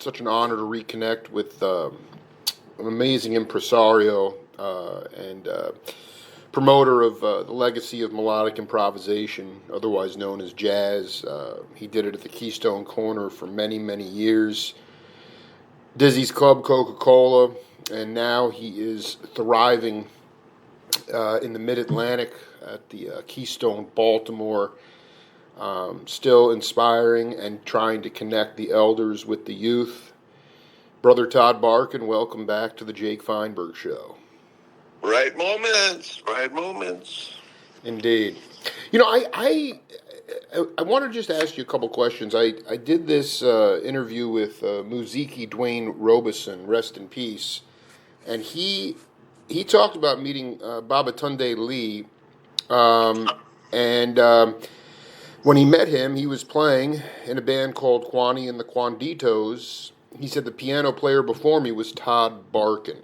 such an honor to reconnect with an amazing impresario and promoter of the legacy of melodic improvisation, otherwise known as jazz. He did it at the Keystone Corner for many, many years. Dizzy's Club Coca-Cola, and now he is thriving in the Mid-Atlantic at the Keystone Baltimore, still inspiring and trying to connect the elders with the youth. Brother Todd Barkan, welcome back to the Jake Feinberg Show. Right moments, right moments. Indeed. You know, I want to just ask you a couple questions. I did this interview with Muziki Dwayne Robeson, rest in peace, and he talked about meeting Babatunde Lee, and when he met him, he was playing in a band called Kwani and the Kwanditos. He said the piano player before me was Todd Barkan.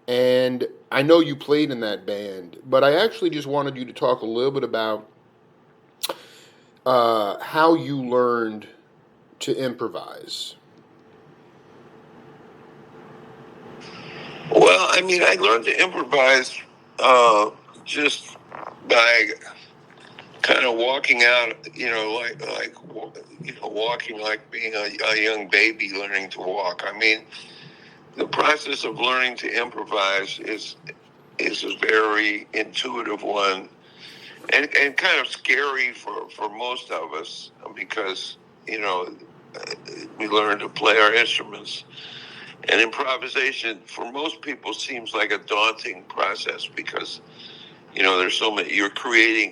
And I know you played in that band, but I actually just wanted you to talk a little bit about how you learned to improvise. Well, I mean, I learned to improvise just by kind of walking out, walking like being a young baby learning to walk. I mean, the process of learning to improvise is a very intuitive one, and kind of scary for most of us because we learn to play our instruments. And improvisation for most people seems like a daunting process because there's so many. You're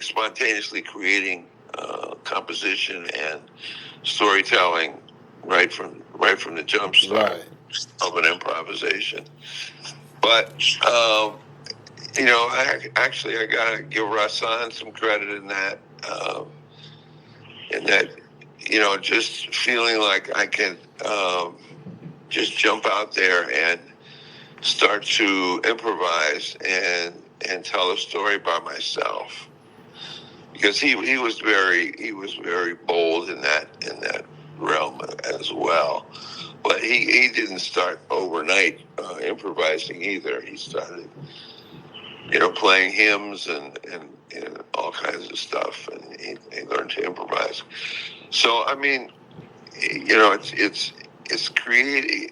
spontaneously creating composition and storytelling right from the jump start. Right. Of an improvisation. But, I gotta give Rasan some credit in that, just feeling like I can just jump out there and start to improvise and tell a story by myself. Because he was very bold in that realm as well. But he didn't start overnight improvising either. He started, playing hymns and all kinds of stuff, and he learned to improvise. So I mean, it's creative.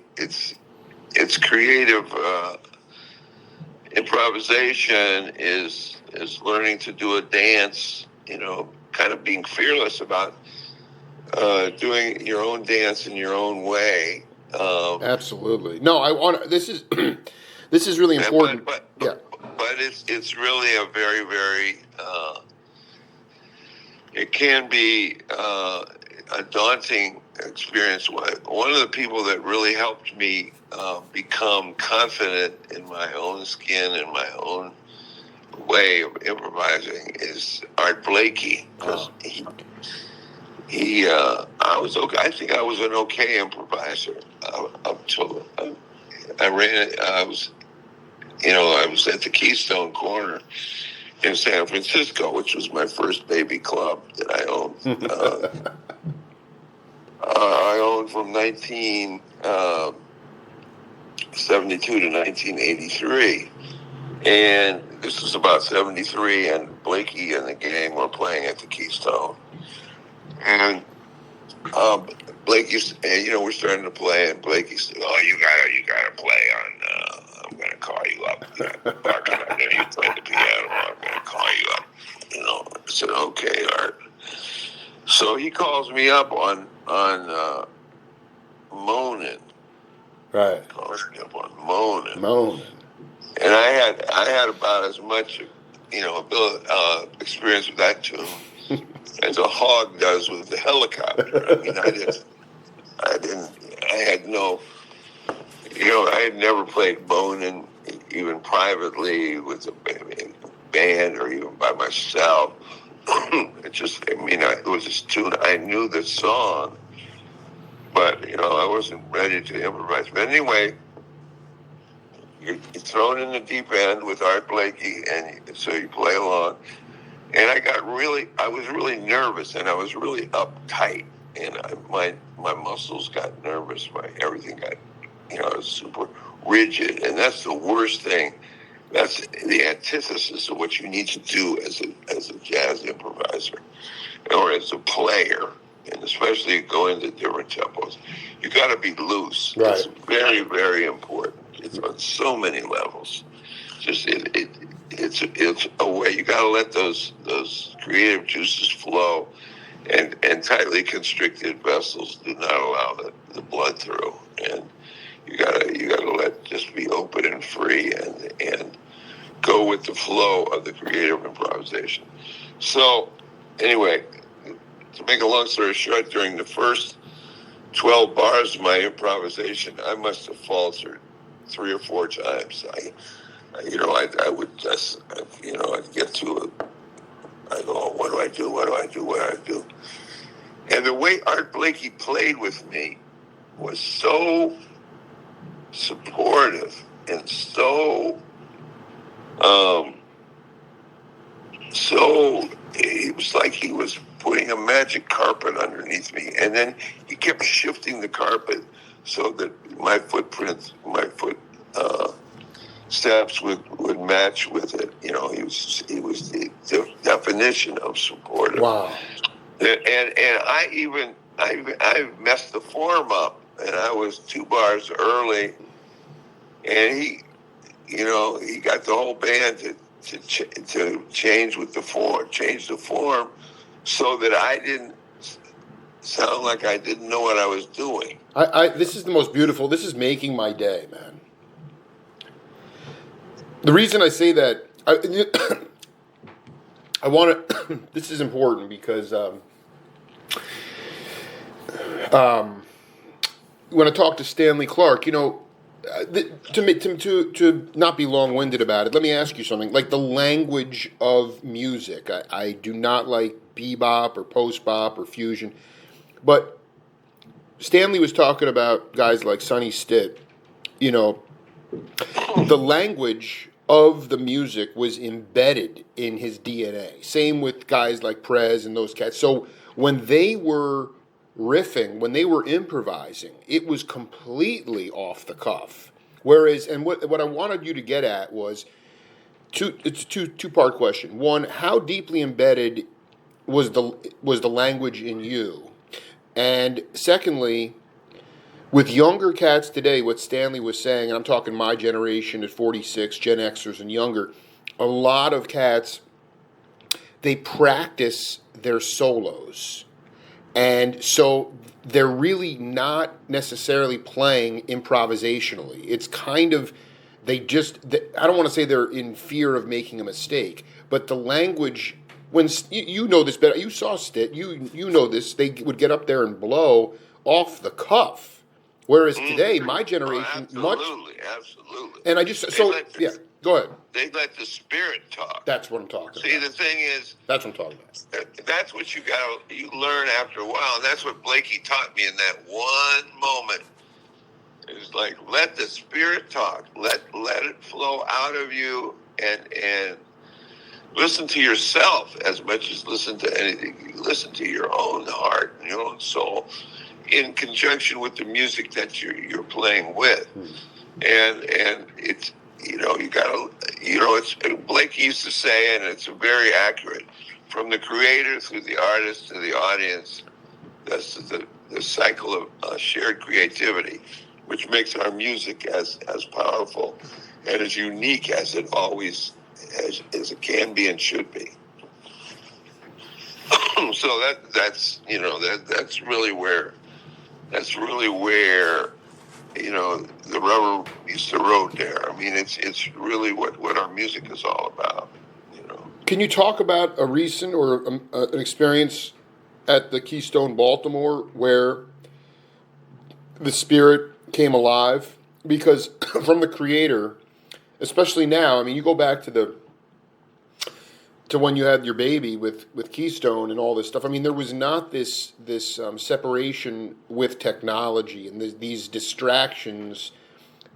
Improvisation is learning to do a dance. Kind of being fearless about doing your own dance in your own way. Absolutely. No, I want. This is this is really important. But it's really a very, very. It can be a daunting experience. One of the people that really helped me become confident in my own skin and my own way of improvising is Art Blakey, because I was okay. I think I was an okay improviser up till I was at the Keystone Corner in San Francisco, which was my first baby club that I owned. I owned from 1972 to 1983, and this was about 73, and Blakey and the gang were playing at the Keystone. And Blakey, we're starting to play, and Blakey said, "Oh, you gotta play on. I'm gonna call you up. Barkan, I know you play the piano. I'm gonna call you up." I said, "Okay, Art." So he calls me up on Moanin'. Right. Calls me up on Moanin'. Moanin'. And I had about as much experience with that tune as a hog does with the helicopter. I mean, I had never played Bonin even privately with a band or even by myself. It was this tune. I knew the song, but, I wasn't ready to improvise. But anyway, you're thrown in the deep end with Art Blakey, and so you play along. And I was really nervous, and I was really uptight. my muscles got nervous. Everything got, super rigid, and that's the worst thing. That's the antithesis of what you need to do as a jazz improviser or as a player, and especially going to different tempos. You got to be loose. Right. It's very, very important. It's on so many levels. Just it's a way you got to let those creative juices flow, and tightly constricted vessels do not allow the blood through, and you gotta let just be open and free and go with the flow of the creative improvisation. So anyway, to make a long story short, during the first 12 bars of my improvisation, I must have faltered 3 or 4 times. I would just, I'd get to it. I go, what do I do? What do I do? What do I do? And the way Art Blakey played with me was so supportive and so it was like he was putting a magic carpet underneath me, and then he kept shifting the carpet so that my foot steps would match with it. He was the definition of supportive. Wow. And I messed the form up, and I was 2 bars early, and he got the whole band to change the form, so that I didn't sound like I didn't know what I was doing. This is the most beautiful. This is making my day, man. The reason I say that, I want to. This is important because when I talk to Stanley Clark, to not be long-winded about it, let me ask you something. Like the language of music, I do not like bebop or post-bop or fusion, but Stanley was talking about guys like Sonny Stitt. The language of the music was embedded in his DNA. Same with guys like Prez and those cats. So when they were riffing, when they were improvising, it was completely off the cuff. Whereas, and what I wanted you to get at was it's a two-part question. One, how deeply embedded was the language in you? And secondly, with younger cats today, what Stanley was saying, and I'm talking my generation at 46, Gen Xers and younger, a lot of cats, they practice their solos. And so they're really not necessarily playing improvisationally. It's kind of, I don't want to say they're in fear of making a mistake, but the language, when you know this better, you saw Stitt, you know this, they would get up there and blow off the cuff. Whereas today, my generation, absolutely. And I just, go ahead. They let the spirit talk. That's what I'm talking about. See, the thing is, that's what I'm talking about. That's what you learn after a while, and that's what Blakey taught me in that one moment. It was like, let the spirit talk, let it flow out of you, and listen to yourself as much as listen to anything. You listen to your own heart and your own soul, in conjunction with the music that you're playing with, and it's you gotta it's Blake used to say, and it's very accurate, from the creator through the artist to the audience. That's the cycle of shared creativity, which makes our music as powerful and as unique as it always as it can be and should be. So that's really where. That's really where, the rubber meets the road there. I mean, it's really what our music is all about, Can you talk about a recent or an experience at the Keystone Baltimore where the spirit came alive? Because from the creator, especially now, I mean, you go back to when you had your baby with Keystone and all this stuff. I mean, there was not this separation with technology and these distractions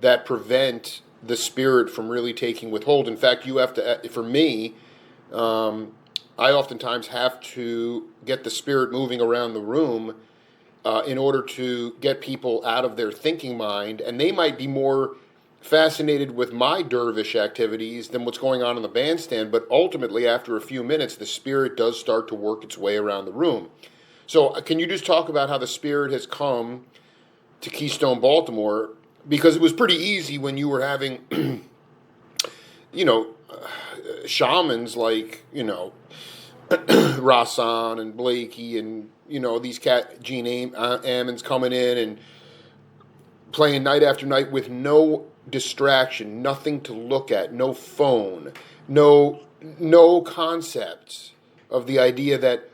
that prevent the spirit from really taking hold. In fact, you have to, for me, I oftentimes have to get the spirit moving around the room in order to get people out of their thinking mind, and they might be more fascinated with my dervish activities than what's going on in the bandstand, but ultimately, after a few minutes, the spirit does start to work its way around the room. So, can you just talk about how the spirit has come to Keystone Baltimore? Because it was pretty easy when you were having, you know, shamans like, Rasan and Blakey and, these Gene Ammons coming in and playing night after night with no distraction, nothing to look at, no phone, no concepts of the idea that.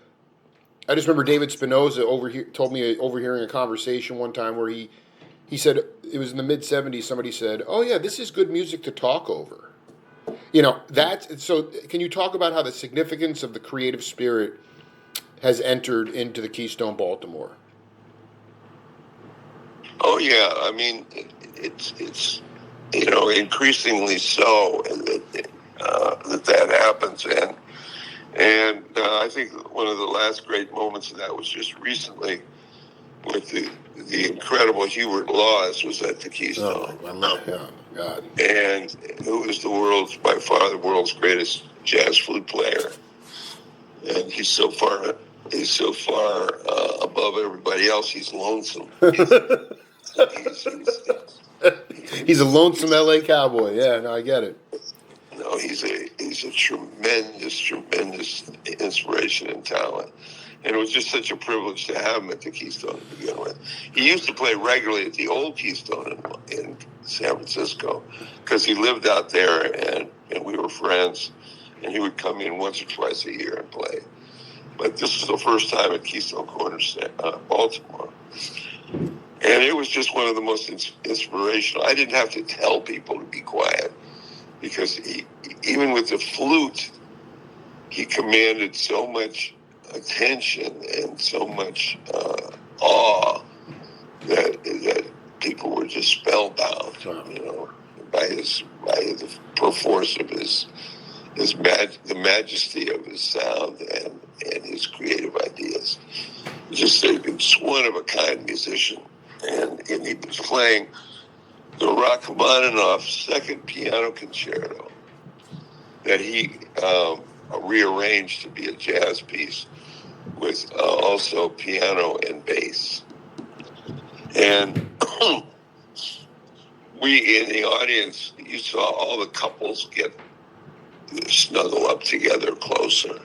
I just remember David Spinoza told me overhearing a conversation one time where he said, it was in the mid 70s, somebody said, "Oh yeah, this is good music to talk over." So can you talk about how the significance of the creative spirit has entered into the Keystone Baltimore? Oh yeah, I mean, it's increasingly so that happens, and I think one of the last great moments of that was just recently with the incredible Hubert Laws was at the Keystone. Oh God! And who is by far the world's greatest jazz flute player, and he's so far above everybody else. He's lonesome. He's a lonesome LA cowboy. Yeah, no, I get it. No, he's a tremendous inspiration and talent. And it was just such a privilege to have him at the Keystone to begin with. He used to play regularly at the old Keystone in San Francisco because he lived out there and we were friends. And he would come in once or twice a year and play. But this was the first time at Keystone Corners, Baltimore. And it was just one of the most inspirational. I didn't have to tell people to be quiet because even with the flute, he commanded so much attention and so much awe that people were just spellbound, by the perforce of the majesty of his sound and his creative ideas. Just a one of a kind musician, and he was playing the Rachmaninoff second piano concerto that he rearranged to be a jazz piece with also piano and bass. And we in the audience, you saw all the couples snuggle up together closer.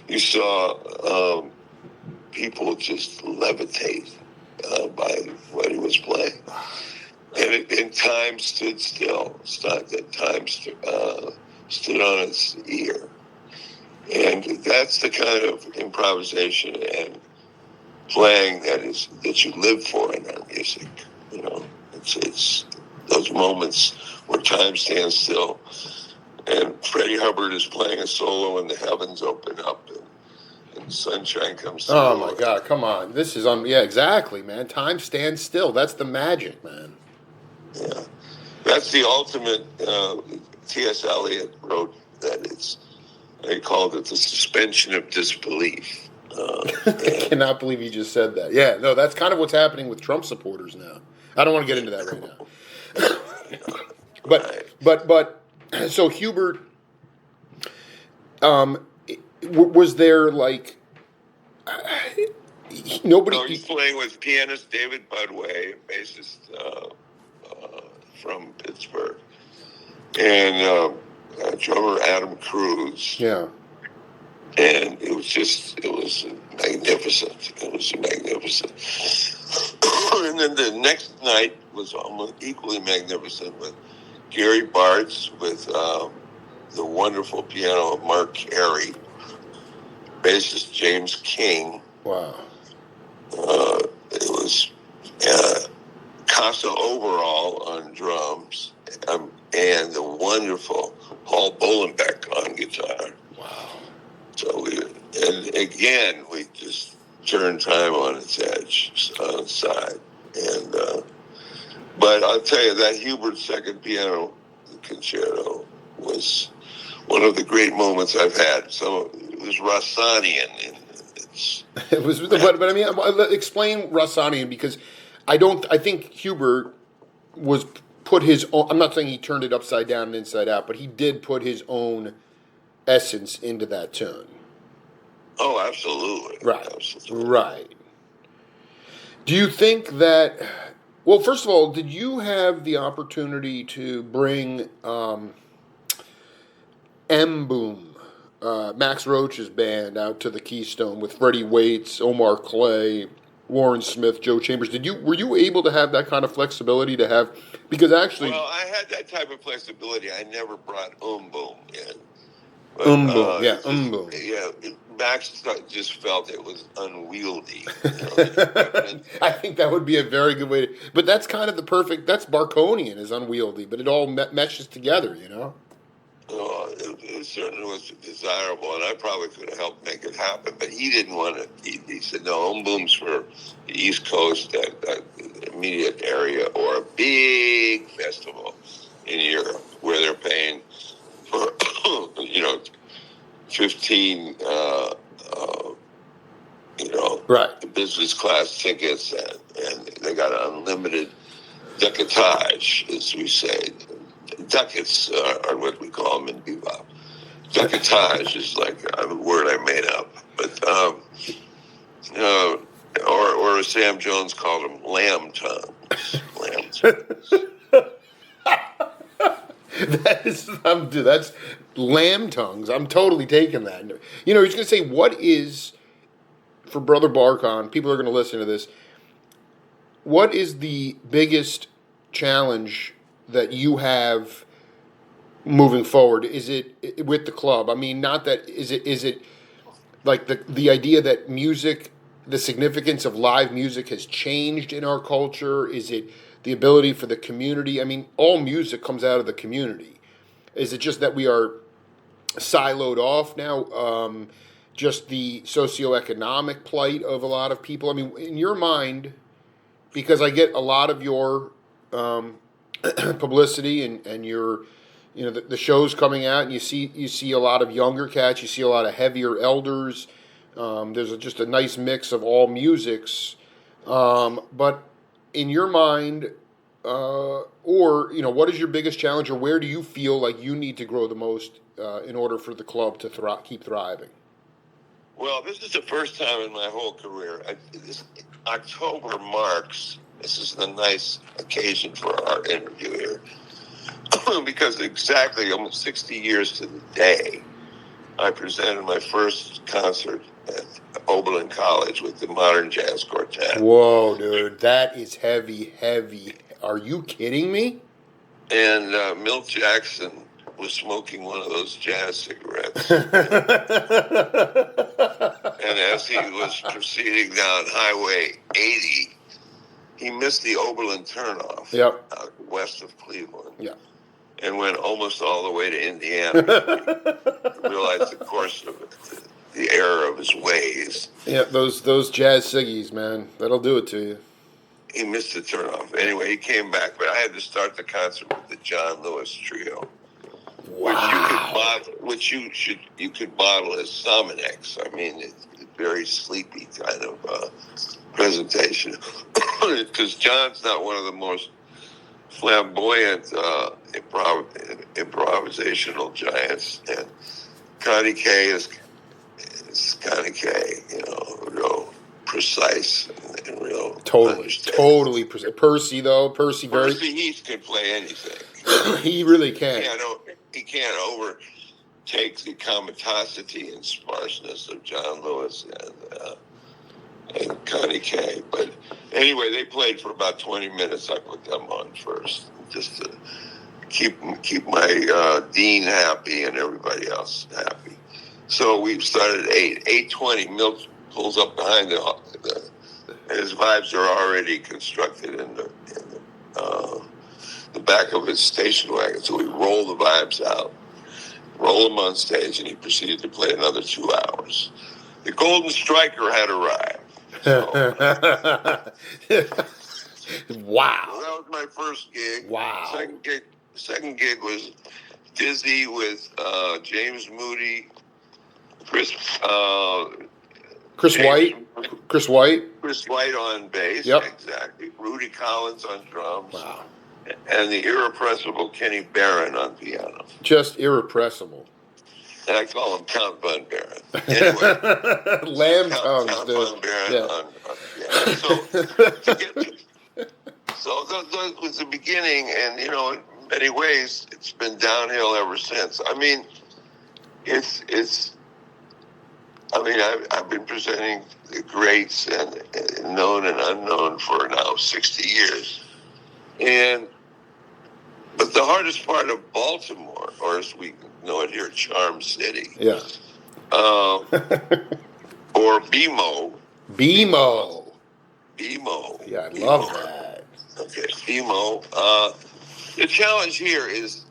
You saw people just levitate by what he was playing. And time stood still. Time stood on its ear. And that's the kind of improvisation and playing that you live for in our music. It's those moments where time stands still, and Freddie Hubbard is playing a solo, and the heavens open up, and sunshine comes through. Oh my God! Come on, this is yeah, exactly, man. Time stands still. That's the magic, man. Yeah, that's the ultimate. T.S. Eliot wrote that they called it the suspension of disbelief. I cannot believe you just said that. Yeah, no, that's kind of what's happening with Trump supporters now. I don't want to get into that right now. But so Hubert, was there like nobody? No, he's playing with pianist David Budway, bassist from Pittsburgh, and drummer Adam Cruz. Yeah. And it was magnificent. It was magnificent. And then the next night was almost equally magnificent with Gary Bartz, with the wonderful piano of Mark Carey, bassist James King. Wow. It was Casa Overall on drums, and the wonderful Paul Bolenbeck on guitar. Wow. So we just turned time on its edge, on its side. And but I'll tell you, that Hubert second piano concerto was one of the great moments I've had. So it was Rossanian in Giants. It was, but I mean, explain Rossanian, because I think Huber was put his own. I'm not saying he turned it upside down and inside out, but he did put his own essence into that tune. Oh, absolutely. Right. Absolutely. Right. Do you think that? Well, first of all, did you have the opportunity to bring M Boom, Max Roach's band, out to the Keystone with Freddie Waits, Omar Clay, Warren Smith, Joe Chambers? Were you able to have that kind of flexibility to have? Because actually, Well, I had that type of flexibility. I never brought Boom in. But, Boom, yeah, Boom. Yeah, Max just felt it was unwieldy. I think that would be a very good way to. But that's kind of the perfect. That's Barkonian is unwieldy, but it all meshes together, you know. It certainly was desirable, and I probably could have helped make it happen. But he didn't want it. He said, "No, Boom's for the East Coast, that immediate area, or a big festival in Europe where they're paying for 15 right, business class tickets, and they got unlimited decatage, as we say. Ducats are what we call them in bebop. Decatage is like a word I made up, but or as Sam Jones called them, lamb tongues. Lamb tongues. That's lamb tongues. I'm totally taking that. You know, he's going to say, what is, for Brother Barkan, people are going to listen to this, what is the biggest challenge that you have moving forward? Is it with the club? I mean, not that, is it like the idea that music, the significance of live music has changed in our culture? Is it the ability for the community? I mean, all music comes out of the community. Is it just that we are siloed off now? Just the socioeconomic plight of a lot of people? I mean, in your mind, because I get a lot of your publicity and your, the shows coming out, and you see a lot of younger cats, you see a lot of heavier elders. There's just a nice mix of all musics. But in your mind, or what is your biggest challenge, or where do you feel like you need to grow the most in order for the club to keep thriving? Well, this is the first time in my whole career. This October marks. This is a nice occasion for our interview here, because exactly almost 60 years to the day, I presented my first concert at Oberlin College with the Modern Jazz Quartet. Whoa, dude, that is heavy, heavy. Are you kidding me? And Milt Jackson was smoking one of those jazz cigarettes. And as he was proceeding down Highway 80, he missed the Oberlin turnoff out west of Cleveland. Yeah. And went almost all the way to Indiana. Realized the course of the error of his ways. Yeah, those jazz ciggies, man, that'll do it to you. He missed the turnoff. Anyway, he came back, but I had to start the concert with the John Lewis Trio. Wow. Which you could bottle as Sominex. I mean, it's a very sleepy kind of presentation. Because John's not one of the most flamboyant improvisational giants, and Connie K is Connie K, real precise and real totally precise. Percy Heath can play anything. He really can. He can't overtake the comatosity and sparseness of John Lewis and Connie K. But anyway, they played for about 20 minutes. I put them on first, just to keep my dean happy and everybody else happy. So we started at 8:20. Milt pulls up behind his vibes are already constructed in the back of his station wagon. So we roll the vibes out, roll them on stage, and he proceeded to play another 2 hours. The Golden Striker had arrived. So, wow. So that was my first gig. Wow. Second gig was Dizzy with James Moody, Chris White. Chris White. Chris White on bass. Yep. Exactly. Rudy Collins on drums. Wow. And the irrepressible Kenny Barron on piano. Just irrepressible. And I call him Count Von Barron. Anyway. Lamb Count tongues, dude. Von Barron Yeah. on piano. So that was the beginning, and in many ways, it's been downhill ever since. I mean, I've been presenting the greats and known and unknown for now 60 years, but the hardest part of Baltimore, or as we know it here, Charm City, Yeah. or BMO. BMO. Yeah, I love that. Okay, BMO. The challenge here is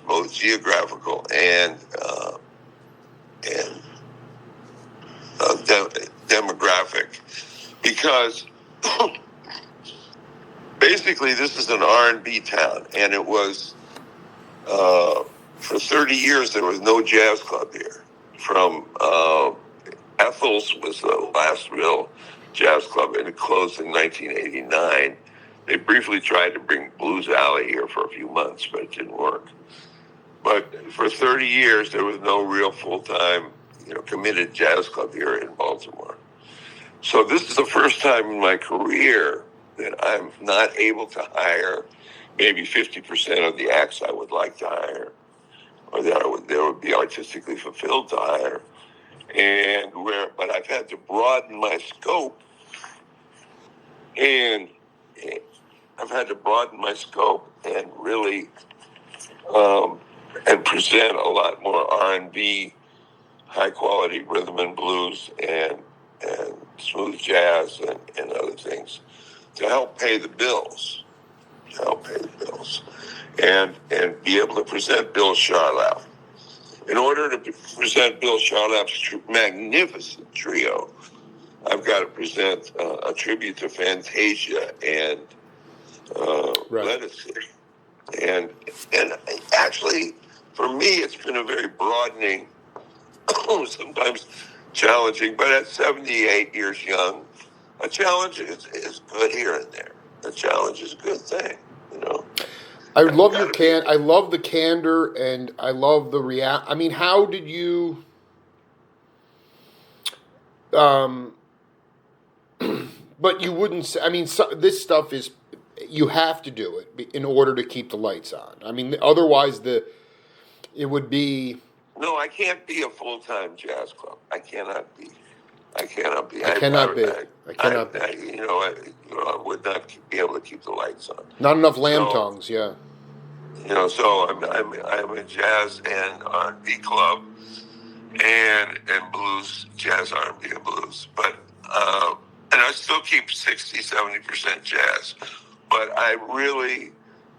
both geographical and demographic, because basically this is an R&B town, and it was for 30 years there was no jazz club here. From Ethel's was the last real jazz club, and it closed in 1989. They briefly tried to bring Blues Alley here for a few months, but it didn't work. But for 30 years, there was no real full-time, committed jazz club here in Baltimore. So this is the first time in my career that I'm not able to hire maybe 50% of the acts I would like to hire, or that they would be artistically fulfilled to hire. But I've had to broaden my scope, and really and present a lot more R&B, high quality rhythm and blues and smooth jazz and other things to help pay the bills, and be able to present Bill Charlap. In order to present Bill Charlap's magnificent trio, I've got to present a tribute to Fantasia and Lettuce. And actually, for me, it's been a very broadening, sometimes challenging, but at 78 years young, a challenge is good here and there. A challenge is a good thing, I love I love the candor, and I love the I mean, how did you? But you wouldn't say. I mean, this stuff is. You have to do it in order to keep the lights on. I mean, otherwise it would be. No, I can't be a full-time jazz club. I cannot be. I cannot be. I would not be able to keep the lights on. Not enough lamb tongues, yeah. So I'm a jazz and R&B club, and blues, jazz, R&B, and blues. But and I still keep 60-70% jazz. But I really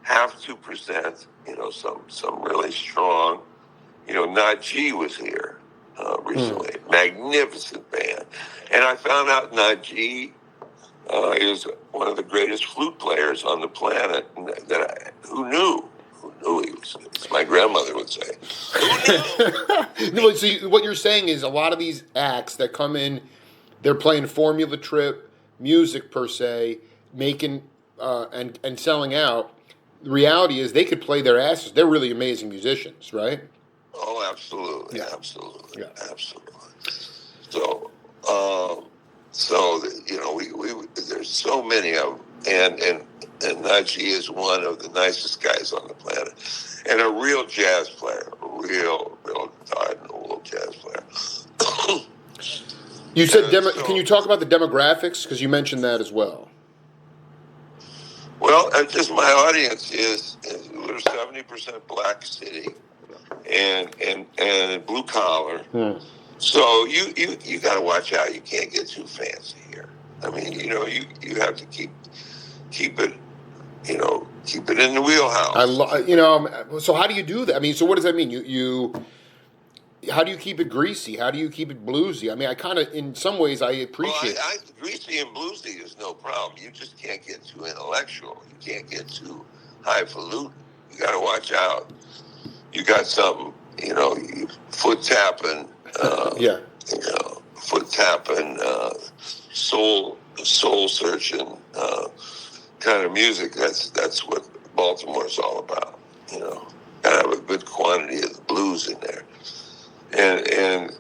have to present, some really strong. Najee was here recently. Magnificent band. And I found out Najee is one of the greatest flute players on the planet. Who knew he was, as my grandmother would say. Who knew? No, so what you're saying is a lot of these acts that come in, they're playing Formula Trip music per se, making and selling out. The reality is they could play their asses. They're really amazing musicians, right? Oh, absolutely, yeah. Absolutely. So there's so many of them, and Najee is one of the nicest guys on the planet, and a real jazz player, a real Todd and old jazz player. You said can you talk about the demographics, because you mentioned that as well? Well, just my audience is we're 70% black city, and blue collar. So you got to watch out. You can't get too fancy here. I mean, you have to keep it, keep it in the wheelhouse. So how do you do that? I mean, so what does that mean? How do you keep it greasy? How do you keep it bluesy? I mean, I kind of, in some ways, I appreciate. Well, greasy and bluesy is no problem. You just can't get too intellectual. You can't get too highfalutin. You got to watch out. You got something, foot tapping. Yeah. foot tapping, soul searching kind of music. That's what Baltimore's all about. Gotta have a good quantity of the blues in there, and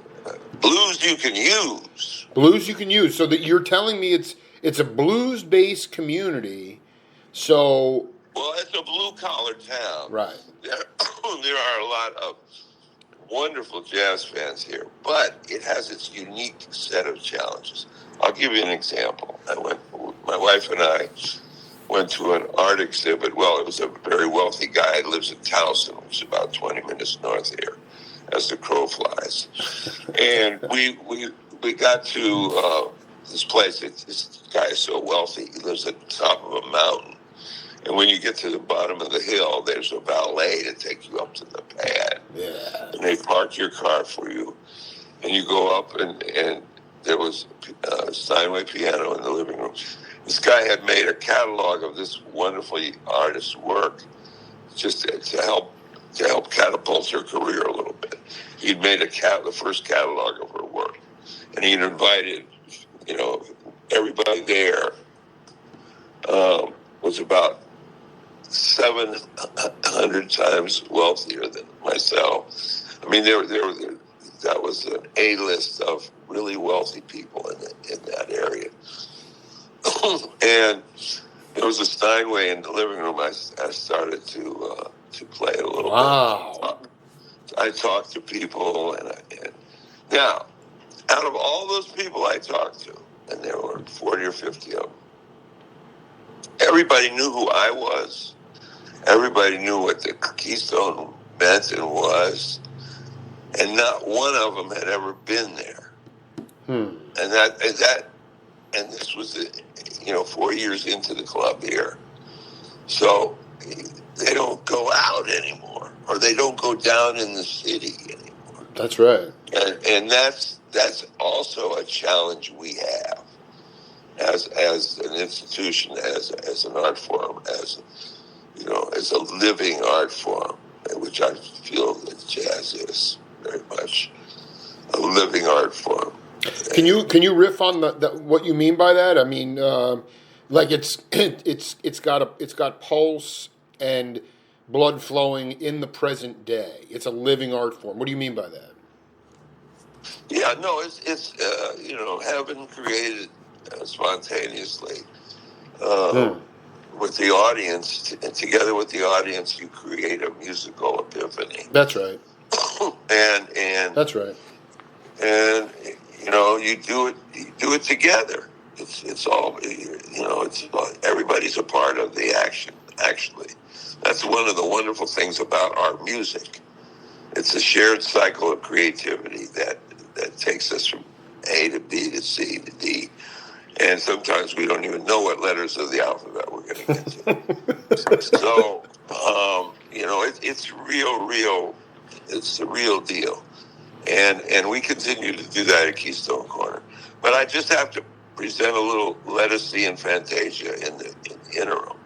blues you can use. Blues you can use. So that you're telling me it's a blues-based community. So Well, it's a blue-collar town. right. There are a lot of wonderful jazz fans here, but it has its unique set of challenges. I'll give you an example. My wife and I went to an art exhibit. Well, it was a very wealthy guy who lives in Towson, which is about 20 minutes north here, as the crow flies. And we got to this place. This guy is so wealthy. He lives at the top of a mountain. And when you get to the bottom of the hill, there's a valet to take you up to the pad. Yeah. And they park your car for you. And you go up, and there was a Steinway piano in the living room. This guy had made a catalog of this wonderful artist's work just to help catapult her career a little bit. He'd made the first catalog of her work. And he'd invited, everybody there was about 700 times wealthier than myself. I mean, that was an A-list of really wealthy people in that area. And there was a Steinway in the living room. I started to play it a little bit. I talked to people, and now, out of all those people I talked to, and there were 40 or 50 of them, everybody knew who I was. Everybody knew what the Keystone meant and was, and not one of them had ever been there. And this was 4 years into the club here, so they don't go out anymore, or they don't go down in the city anymore. That's right. And that's also a challenge we have as an institution, as an art form, as a living art form, which I feel that jazz is very much a living art form. Can you riff on what you mean by that? I mean, like it's got pulse and blood flowing in the present day. It's a living art form. What do you mean by that? Yeah, no, it's heaven created spontaneously with the audience, and together with the audience, you create a musical epiphany. That's right. and that's right. And you do it together. It's all everybody's a part of the action. Actually, that's one of the wonderful things about our music. It's a shared cycle of creativity that takes us from A to B to C to D, and sometimes we don't even know what letters of the alphabet we're going to get to. So it's real. It's the real deal. And we continue to do that at Keystone Corner. But I just have to present a little lettucey and fantasia in the interim.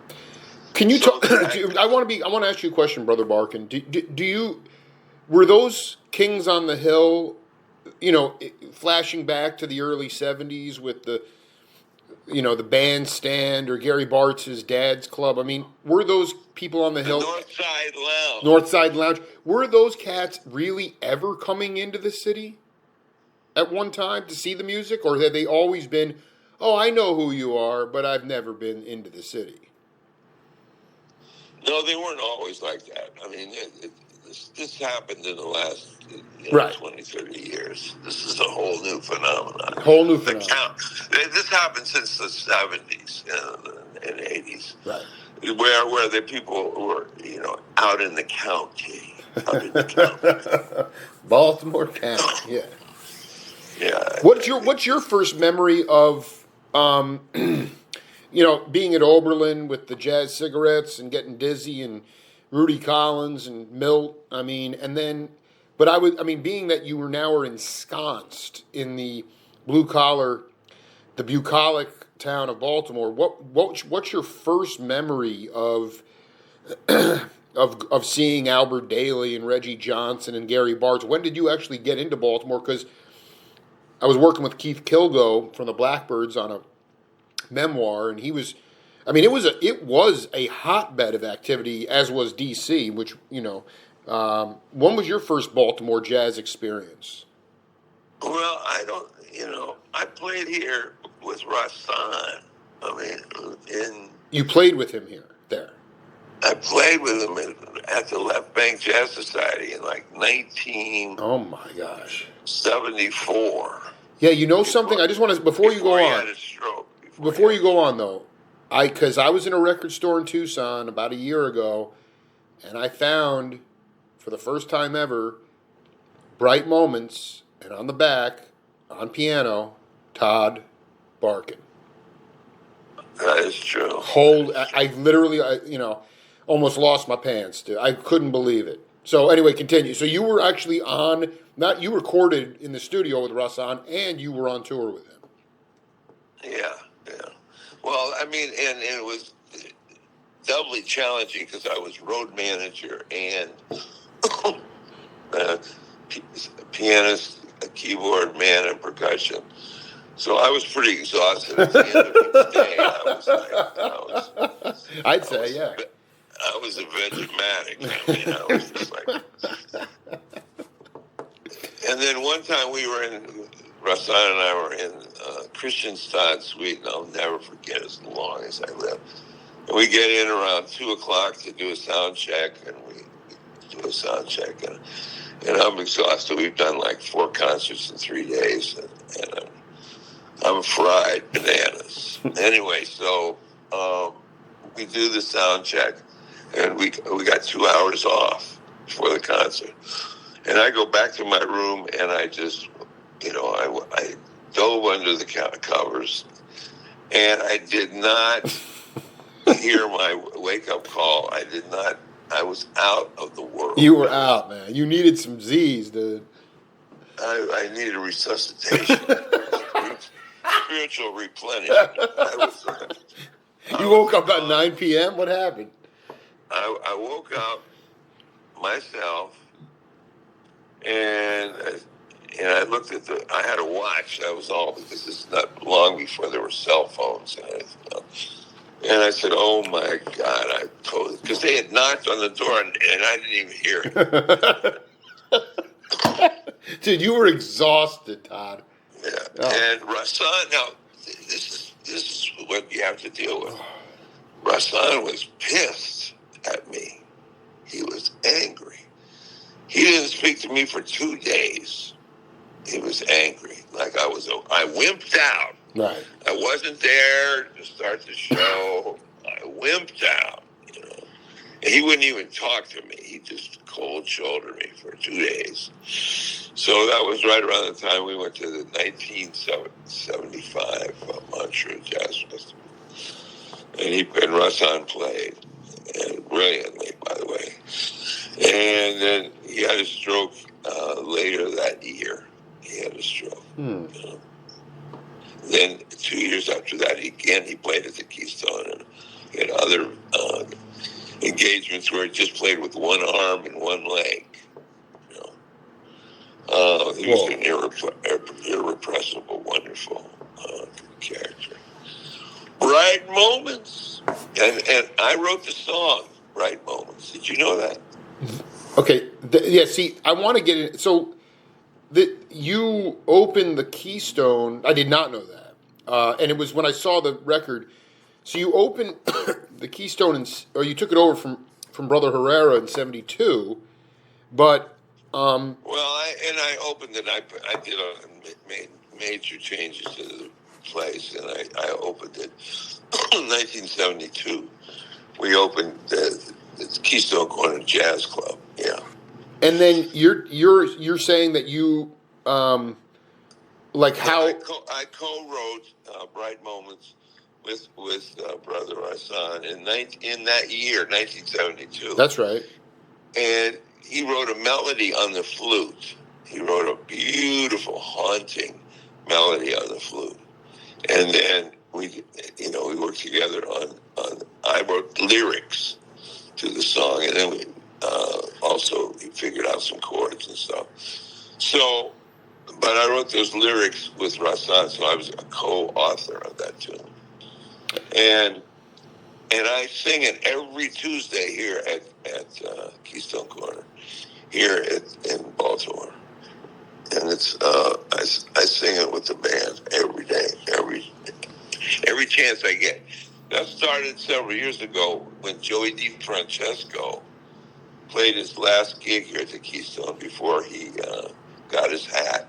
Can you talk? I want to ask you a question, Brother Barkan. Do you were those Kings on the Hill, flashing back to the early '70s with the bandstand or Gary Bartz's dad's club? I mean, were those people on the hill? Northside Lounge. Were those cats really ever coming into the city at one time to see the music? Or had they always been, I know who you are, but I've never been into the city? No, they weren't always like that. I mean, this happened in the last 20, 30 years. This is a whole new phenomenon. This happened since the 70s and 80s. Right. Where the people were, out in the county. Baltimore County, yeah. Yeah. What's your first memory of being at Oberlin with the jazz cigarettes and getting dizzy and Rudy Collins and Milt? I mean, being that you are ensconced in the bucolic town of Baltimore, what's your first memory of seeing Albert Daly and Reggie Johnson and Gary Bartz? When did you actually get into Baltimore? Because I was working with Keith Kilgo from the Blackbirds on a memoir, and he was. I mean, it was a hotbed of activity, as was DC. Which when was your first Baltimore jazz experience? Well, I don't. I played here with Rassan. I mean, You played with him there. I played with him at the Left Bank Jazz Society in like 1974. Oh my gosh. Yeah, something. I just want to before you go he on. Had a stroke. Before you go on though, because I was in a record store in Tucson about a year ago, and I found for the first time ever, Bright Moments, and on the back, on piano, Todd Barkan. That is true. I literally, almost lost my pants, dude. I couldn't believe it. So anyway, continue. So you were actually you recorded in the studio with Rassan, and you were on tour with him. Yeah. Well, I mean, and it was doubly challenging because I was road manager and pianist, a keyboard man, and percussion. So I was pretty exhausted at the end of each day. I'd say, yeah. I was a Vegematic. I mean, I was just like. And then one time Rassan and I were in Christian Stad, Sweden. I'll never forget as long as I live. And we get in around 2:00 to do a sound check, and we do a sound check, and I'm exhausted. We've done like 4 concerts in 3 days, and I'm fried bananas. Anyway, so we do the sound check, and we got 2 hours off before the concert. And I go back to my room, and I just, I dove under the covers, and I did not hear my wake-up call. I was out of the world. You were out, man. You needed some Z's, dude. I needed a resuscitation. Spiritual replenishment. You woke up at 9 p.m.? What happened? I woke up myself, and I looked at I had a watch. That was all, because this is not long before there were cell phones and everything. And I said, "Oh my God!" I told it because they had knocked on the door, and I didn't even hear it. Dude, you were exhausted, Todd. Yeah, and Rassan. Now, this is what you have to deal with. Rassan was pissed at me. He was angry. He didn't speak to me for 2 days. He was angry. Like I wimped out. Right. I wasn't there to start the show. I wimped out, And he wouldn't even talk to me. He just cold-shouldered me for 2 days. So that was right around the time we went to the 1975 Montreal Jazz Festival. And Rassan played, and brilliantly, by the way. And then he had a stroke later that year. He had a stroke. Then 2 years after that, he played at the Keystone, and he had other engagements where he just played with one arm and one leg. He was an irrepressible, wonderful character. Bright Moments, and I wrote the song Bright Moments. Did you know that? Okay, see, I want to get in. So, you opened the Keystone. I did not know that, and it was when I saw the record. So you opened the Keystone, or you took it over from Brother Herrera in '72, but I opened it. I did made major changes to the place, and I opened it in 1972. We opened the Keystone Corner Jazz Club. Yeah. And then you're saying that you like how I co-wrote Bright Moments with Brother Rassan in that year, 1972. That's right. And he wrote a melody on the flute. He wrote a beautiful, haunting melody on the flute. And then we worked together on I wrote lyrics to the song, and then we also figured out some chords and stuff. So but I wrote those lyrics with Rasan, so I was a co-author of that tune. And I sing it every Tuesday here at Keystone Corner here in Baltimore. And it's I sing it with the band every day, every chance I get. That started several years ago when Joey DiFrancesco played his last gig here at the Keystone before he got his hat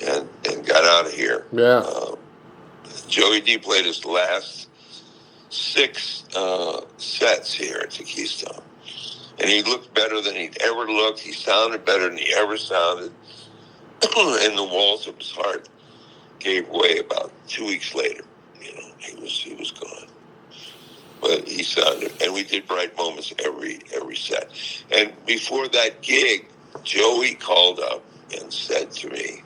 and got out of here. Yeah. Joey D played his last 6 sets here at the Keystone. And he looked better than he'd ever looked. He sounded better than he ever sounded. And the walls of his heart gave way about 2 weeks later. You know, he was gone. But he sounded, and we did Bright Moments every set. And before that gig, Joey called up and said to me,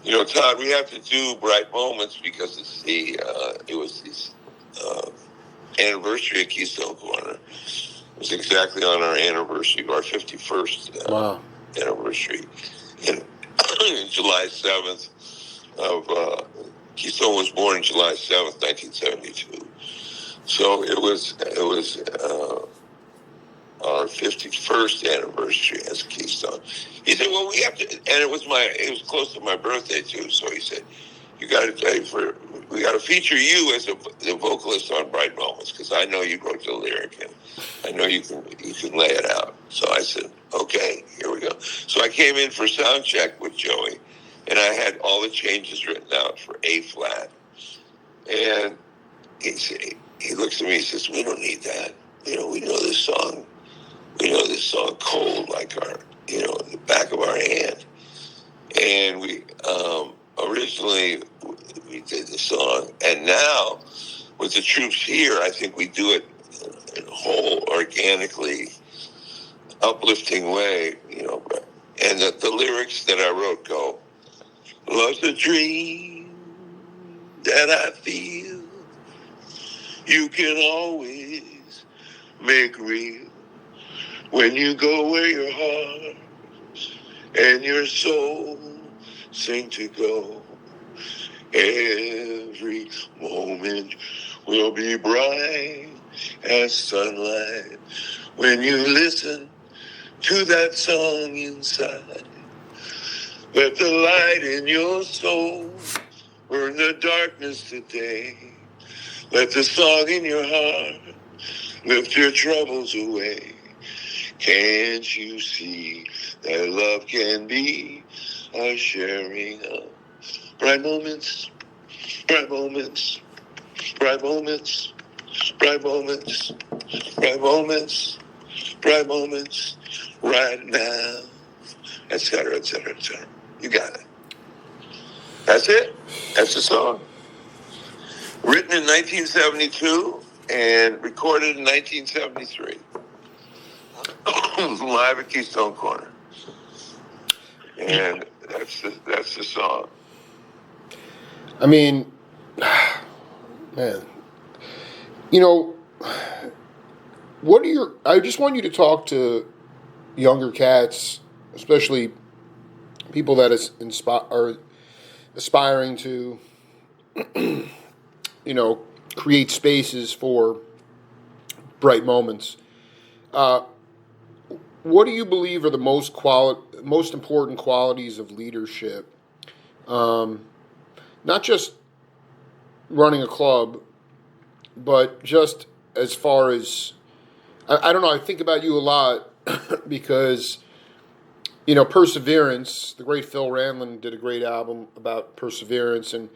you know, Todd, we have to do Bright Moments because it's it was his anniversary of Keystone Corner. It was exactly on our anniversary, our 51st anniversary. And July 7th Keystone was born July 7th, 1972. So it was our 51st anniversary as Keystone. He said, well, we have to, and it was close to my birthday too. So he said, we got to feature you as the vocalist on Bright Moments, because I know you wrote the lyric and I know you can lay it out. So I said, okay, here we go. So I came in for sound check with Joey, and I had all the changes written out for A flat. And he looks at me and says, we don't need that. You know, we know this song. We know this song cold like our, the back of our hand. And we originally we did the song, and now with the troops here, I think we do it in a whole organically uplifting way, And the lyrics that I wrote go, love's a dream that I feel you can always make real when you go where your heart and your soul sing to go. Every moment will be bright as sunlight when you listen to that song inside. Let the light in your soul burn the darkness today. Let the song in your heart lift your troubles away. Can't you see that love can be a sharing of bright moments, bright moments, bright moments, bright moments, bright moments, bright moments, right now, etc., etc., etc. You got it. That's it. That's the song. Written in 1972 and recorded in 1973. Live at Keystone Corner. And that's the song. I mean, man, I just want you to talk to younger cats, especially people that are aspiring to, create spaces for bright moments. What do you believe are the most important qualities of leadership? Not just running a club, but just as far as, I don't know, I think about you a lot because, perseverance, the great Phil Randland did a great album about perseverance. And,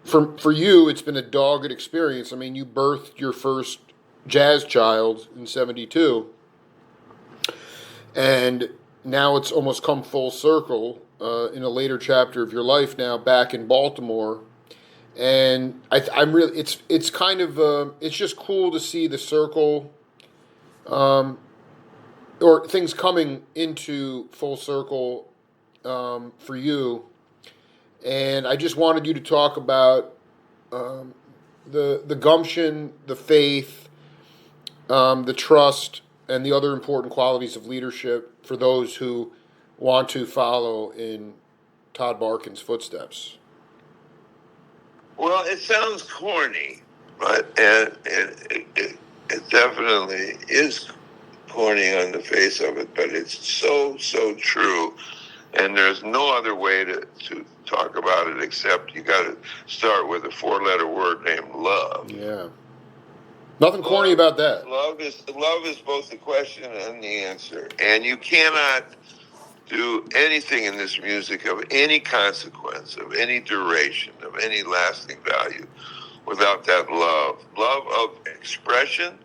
for you, it's been a dogged experience. I mean, you birthed your first jazz child in 72. And now it's almost come full circle in a later chapter of your life now back in Baltimore. And I'm really, it's kind of, it's just cool to see the circle, or things coming into full circle for you. And I just wanted you to talk about the gumption, the faith, the trust, and the other important qualities of leadership for those who want to follow in Todd Barkan's footsteps? Well, it sounds corny, but it definitely is corny on the face of it, but it's so true. And there's no other way to talk about it except you got to start with a 4-letter word named love. Yeah. Nothing corny about that. Love is both the question and the answer. And you cannot do anything in this music of any consequence, of any duration, of any lasting value without that love. Love of expression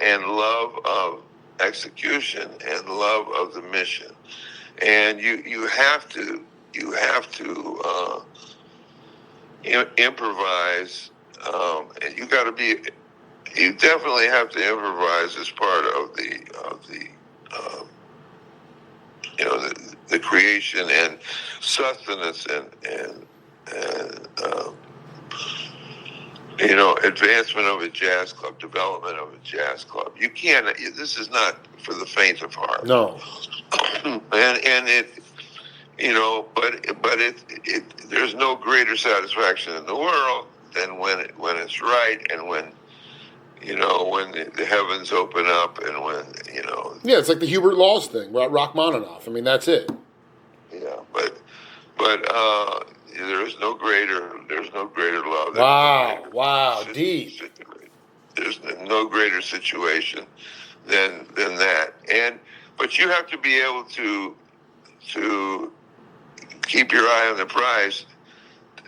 and love of execution and love of the mission. And you have to improvise, and you definitely have to improvise as part of the creation and sustenance and advancement of a jazz club, development of a jazz club. You can't. This is not for the faint of heart. No. and there's no greater satisfaction in the world than when it's right, and when the heavens open up, and when Yeah, it's like the Hubert Laws thing, Rachmaninoff. I mean, that's it. Yeah, but there's no greater love. Wow, deep. There's no greater situation than that, but you have to be able to keep your eye on the prize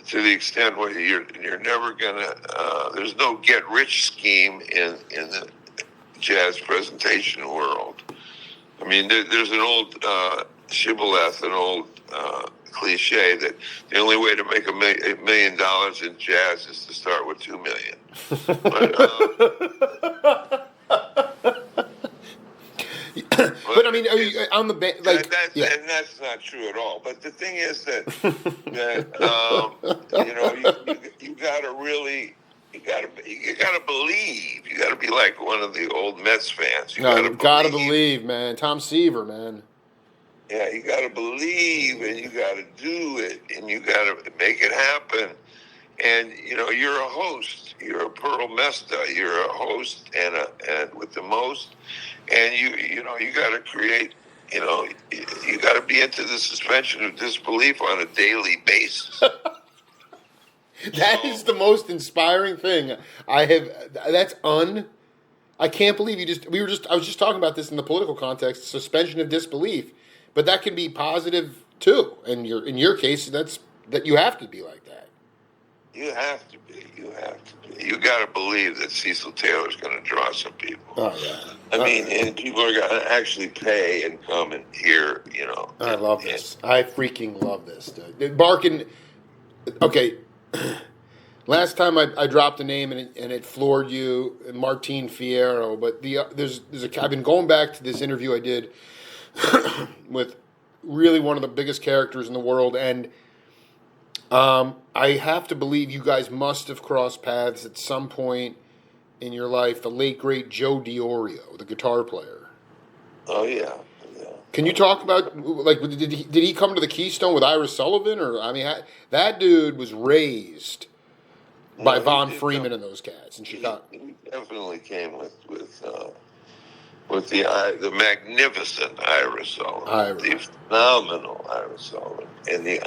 to the extent where you're never gonna. There's no get rich scheme in the jazz presentation world. I mean, there's an old shibboleth, an old cliche that the only way to make $1 million in jazz is to start with 2 million. But I mean, are you on the like? And that's not true at all. But the thing is that you gotta really. You gotta believe. You gotta be like one of the old Mets fans. You gotta believe, man. Tom Seaver, man. Yeah, you gotta believe, and you gotta do it, and you gotta make it happen. And you're a host. You're a Pearl Mesta. You're a host, and with the most. And you gotta create. You gotta be into the suspension of disbelief on a daily basis. That is the most inspiring thing I have. I can't believe I was just talking about this in the political context, suspension of disbelief, but that can be positive too. And in your case, that you have to be like that. You have to be. You got to believe that Cecil Taylor's going to draw some people. Oh yeah. I mean, and people are going to actually pay and come and hear. I love this. I freaking love this. Barkan. Okay. Last time I dropped a name and it floored you, Martin Fierro. But I've been going back to this interview I did with really one of the biggest characters in the world, and I have to believe you guys must have crossed paths at some point in your life. The late great Joe DiOrio, the guitar player. Oh yeah. Can you talk about, like, did he come to the Keystone with Ira Sullivan? Or, I mean, that dude was raised by Von Freeman and those cats in Chicago. He definitely came with the magnificent Ira Sullivan, the phenomenal Ira Sullivan, and the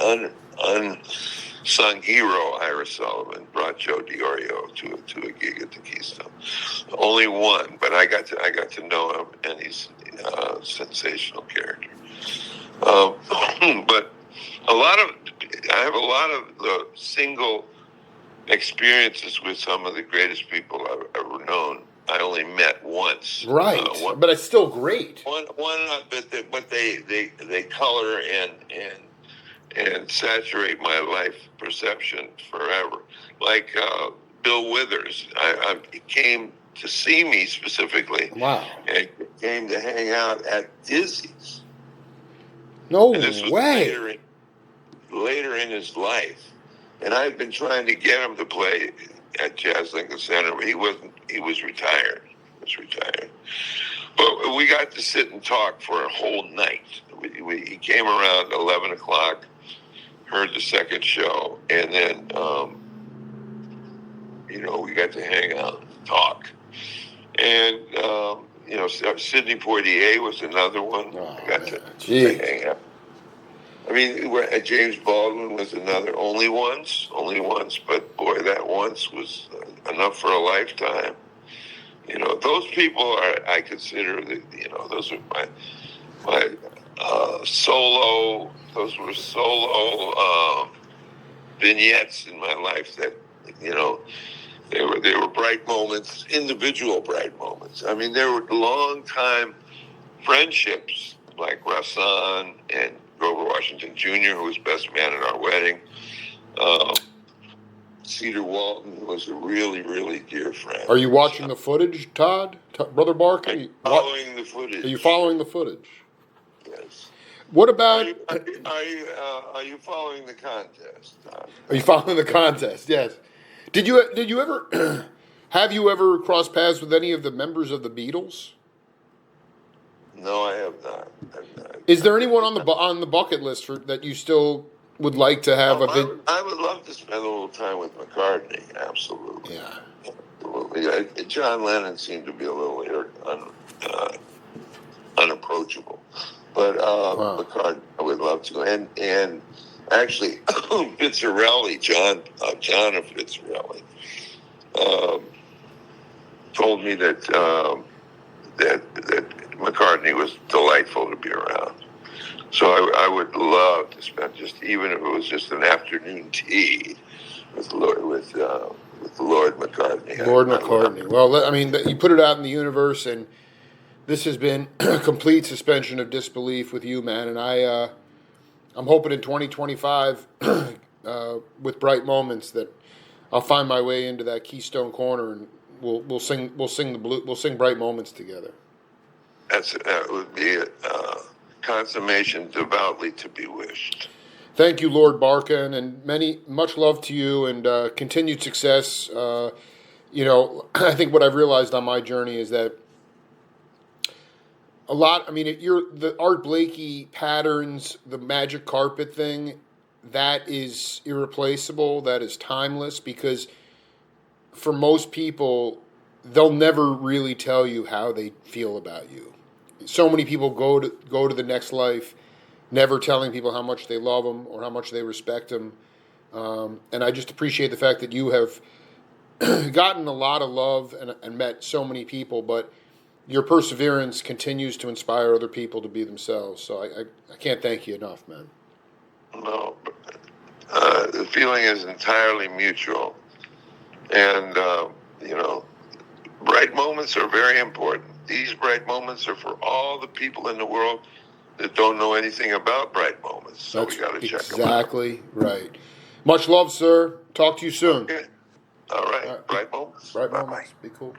unsung hero Ira Sullivan brought Joe DiOrio to a gig at the Keystone. Only one, but I got to know him, and he's a sensational character. But I have a lot of the single experiences with some of the greatest people I've ever known. I only met once. Right, but it's still great. But they color and saturate my life perception forever. Like Bill Withers, he came to see me specifically. Wow. And came to hang out at Dizzy's. No way. Later in his life. And I had been trying to get him to play at Jazz Lincoln Center, but he wasn't. He was retired. But we got to sit and talk for a whole night. he came around 11 o'clock, heard the second show, and then, we got to hang out and talk. And, Sidney Poitier was another one. Oh, I got man. to hang out. I mean, James Baldwin was another, only once, but boy, that once was enough for a lifetime. Those people I consider those are my those were solo vignettes in my life that, they were bright moments, individual bright moments. I mean, there were long time friendships like Rasan and Grover Washington Jr., who was best man at our wedding. Cedar Walton was a really, really dear friend. Are you watching the footage, Todd? Brother Barkan? Following the footage. Are you following the footage? Yes. What about... Are you following the contest, Todd? Are you following the contest? Yes. Did you ever... have you ever crossed paths with any of the members of the Beatles? No, I have not. Is there anyone on the bucket list that you still would like to have I would love to spend a little time with McCartney. Absolutely. Yeah. Absolutely. John Lennon seemed to be a little unapproachable, but McCartney I would love to. And actually, Fitzgerald, John of Fitzgerald, told me that McCartney was delightful to be around. So I would love to spend even if it was just an afternoon tea with Lord McCartney. Lord McCartney. Well, I mean, you put it out in the universe, and this has been a complete suspension of disbelief with you, man. And I'm hoping in 2025, with Bright Moments, that I'll find my way into that Keystone Corner, and we'll sing Bright Moments together. That would be a consummation devoutly to be wished. Thank you, Lord Barkan, and much love to you, and continued success. I think what I've realized on my journey is that the Art Blakey patterns, the magic carpet thing, that is irreplaceable, that is timeless, because for most people, they'll never really tell you how they feel about you. So many people go to the next life never telling people how much they love them or how much they respect them. And I just appreciate the fact that you have gotten a lot of love and met so many people, but your perseverance continues to inspire other people to be themselves. So I can't thank you enough, man. No, the feeling is entirely mutual. And, bright moments are very important. These bright moments are for all the people in the world that don't know anything about bright moments. So we got to check them out. Exactly right. Much love, sir. Talk to you soon. Okay. All right. Bright moments. Bright moments. Be cool.